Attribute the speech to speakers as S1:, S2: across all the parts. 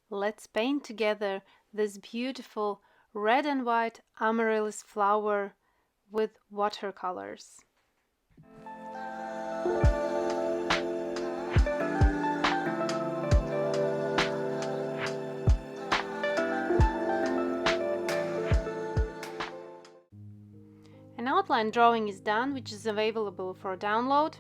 S1: Let's paint together this beautiful red and white amaryllis flower with watercolors. An outline drawing is done, which is available for download.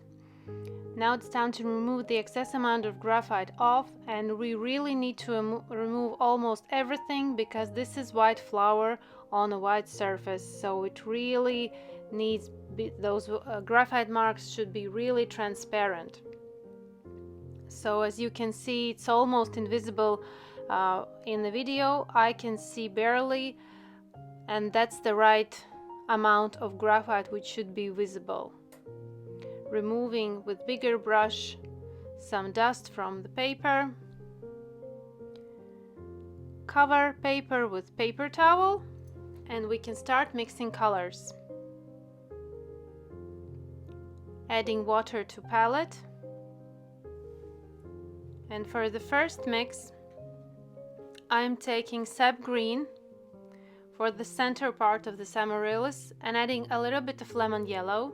S1: Now it's time to remove the excess amount of graphite off, and we really need to remove almost everything because this is white flower on a white surface, so it really needs those graphite marks should be really transparent. So as you can see, it's almost invisible in the video. I can see barely, and that's the right amount of graphite which should be visible. Removing with bigger brush some dust from the paper. Cover paper with paper towel and we can start mixing colors. Adding water to palette. And for the first mix, I'm taking Sap Green for the center part of this amaryllis and adding a little bit of lemon yellow.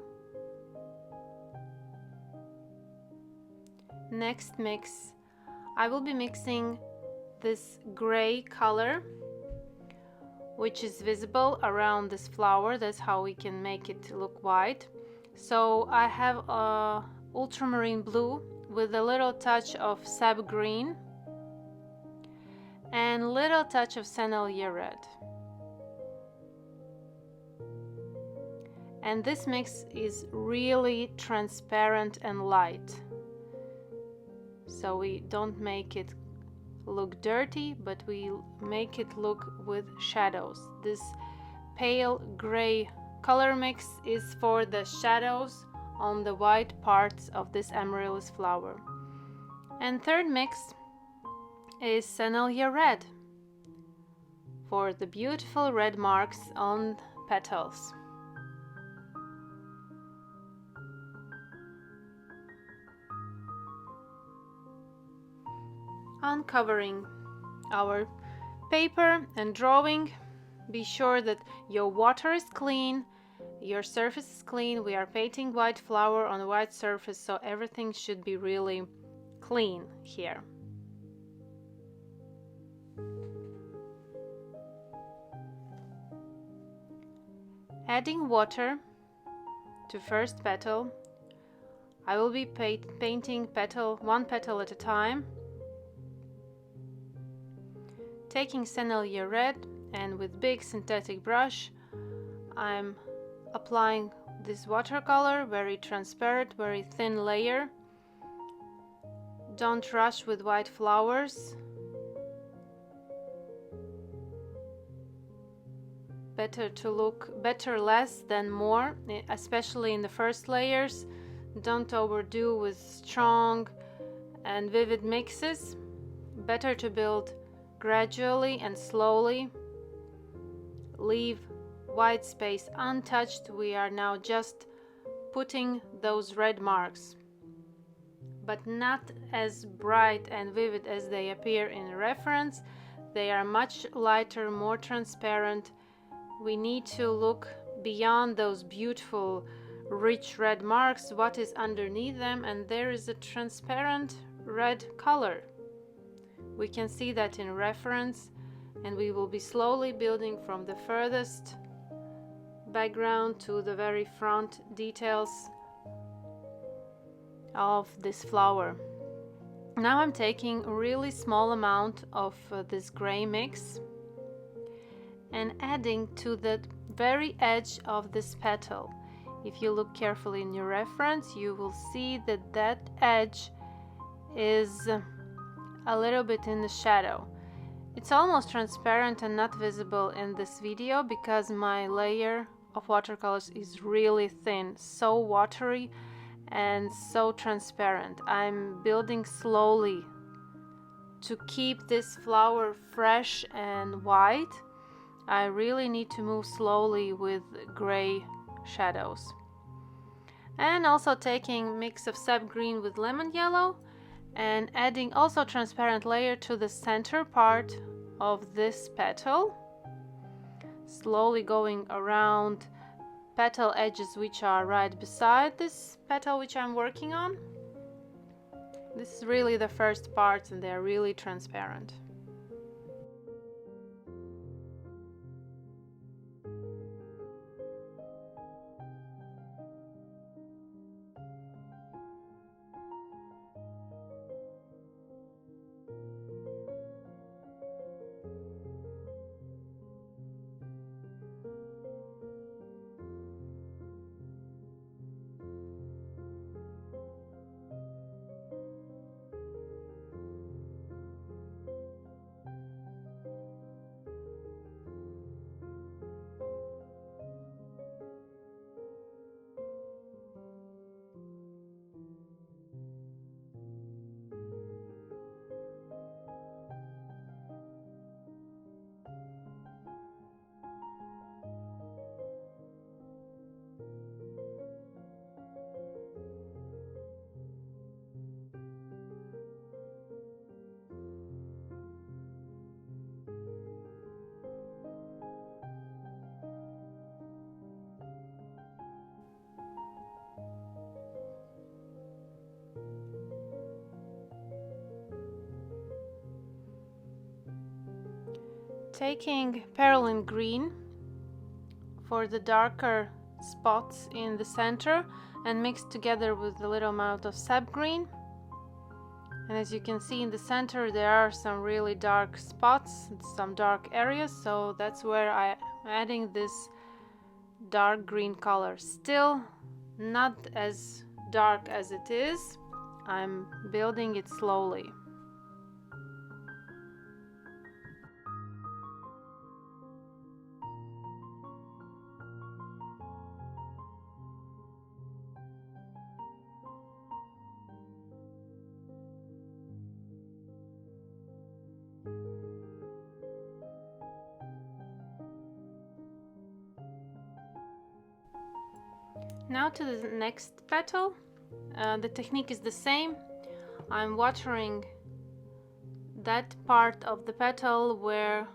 S1: Next mix, I will be mixing this gray color, which is visible around this flower. That's how we can make it look white. So I have Ultramarine Blue with a little touch of Sap Green and little touch of Sennelier Red. And this mix is really transparent and light. So we don't make it look dirty, but we make it look with shadows. This pale gray color mix is for the shadows on the white parts of this amaryllis flower. And third mix is Sennelier Red for the beautiful red marks on petals. Uncovering our paper and drawing, be sure that your water is clean, your surface is clean. We are painting white flower on a white surface, so everything should be really clean here. Adding water to first petal. I will be painting one petal at a time. Taking Sennelier Red and with big synthetic brush, I'm applying this watercolor, very transparent, very thin layer. Don't rush with white flowers. Better to look better less than more, especially in the first layers. Don't overdo with strong and vivid mixes. Better to build gradually and slowly. Leave white space untouched. We are now just putting those red marks, but not as bright and vivid as they appear in reference. They are much lighter, more transparent. We need to look beyond those beautiful rich red marks, what is underneath them, and there is a transparent red color. We can see that in reference, and we will be slowly building from the furthest background to the very front details of this flower. Now I'm taking a really small amount of this gray mix and adding to the very edge of this petal. If you look carefully in your reference, you will see that that edge is a little bit in the shadow. It's almost transparent and not visible in this video because my layer of watercolors is really thin, so watery and so transparent. I'm building slowly to keep this flower fresh and white. I really need to move slowly with gray shadows. And also taking mix of Sap Green with lemon yellow and adding also transparent layer to the center part of this petal, slowly going around petal edges which are right beside this petal which I'm working on. This is really the first parts and they're really transparent. Taking Perylene Green for the darker spots in the center and mixed together with a little amount of Sap Green. And as you can see in the center there are some really dark spots, some dark areas, so that's where I'm adding this dark green color. Still not as dark as it is, I'm building it slowly. Now to the next petal. The technique is the same. I'm watering that part of the petal where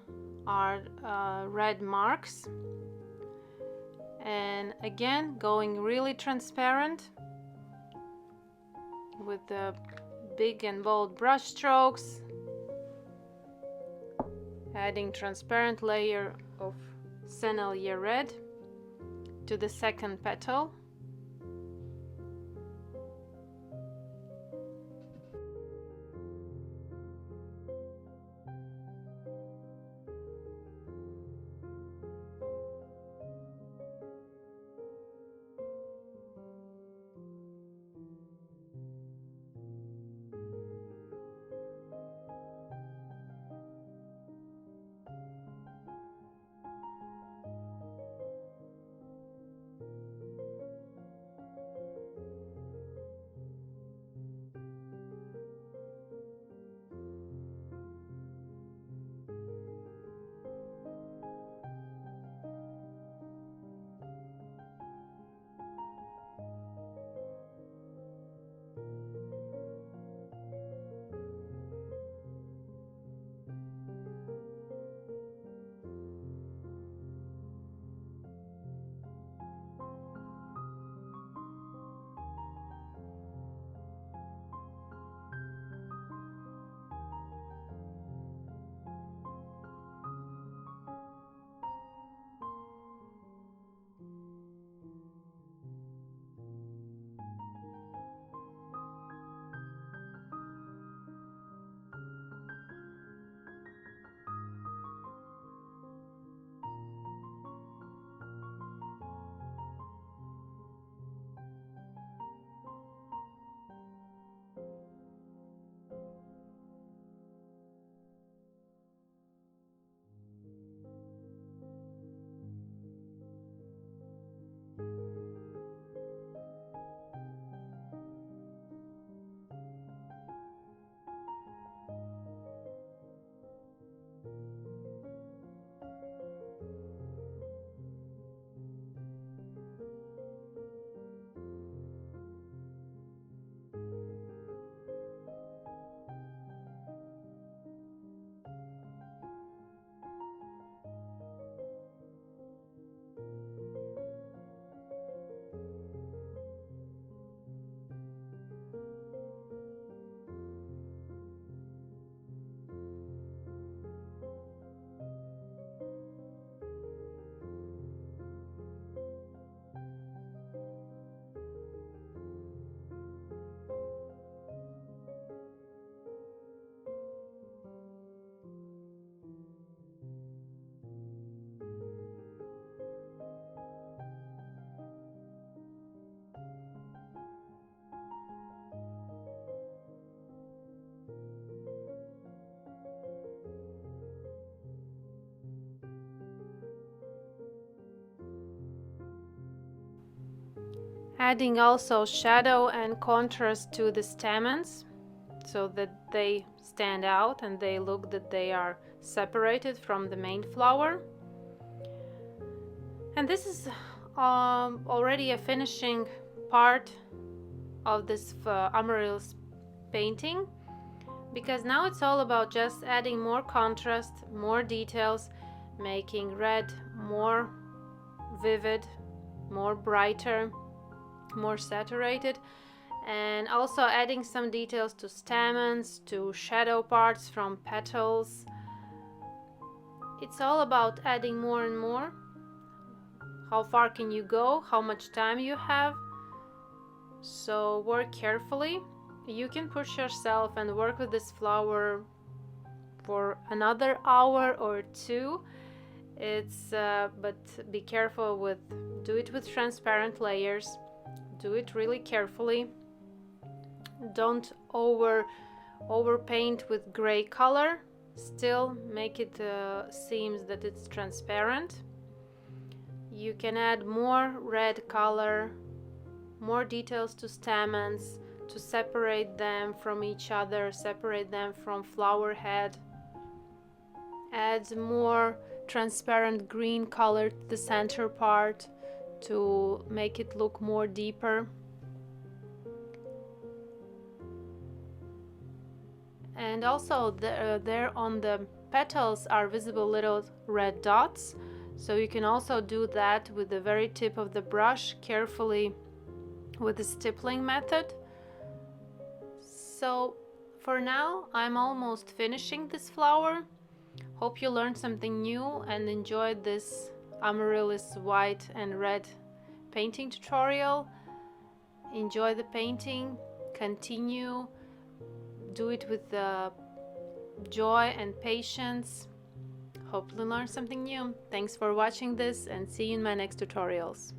S1: are red marks, and again going really transparent with the big and bold brush strokes, adding transparent layer of Sennelier Red to the second petal. Adding also shadow and contrast to the stamens so that they stand out and they look that they are separated from the main flower. And this is already a finishing part of this Amaryllis painting, because now it's all about just adding more contrast, more details, making red more vivid, more brighter, more saturated, and also adding some details to stamens, to shadow parts from petals. It's all about adding more and more. How far can you go? How much time you have? So work carefully. You can push yourself and work with this flower for another hour or two. But be careful with, do it with transparent layers. Do it really carefully. Don't overpaint with gray color. Still make it seems that it's transparent. You can add more red color, more details to stamens to separate them from each other, separate them from flower head. Add more transparent green color to the center part to make it look more deeper. And also there on the petals are visible little red dots, so you can also do that with the very tip of the brush, carefully with the stippling method. So for now I'm almost finishing this flower. Hope you learned something new and enjoyed this Amaryllis white and red painting tutorial. Enjoy the painting, continue, do it with joy and patience. Hopefully learn something new. Thanks for watching this and see you in my next tutorials.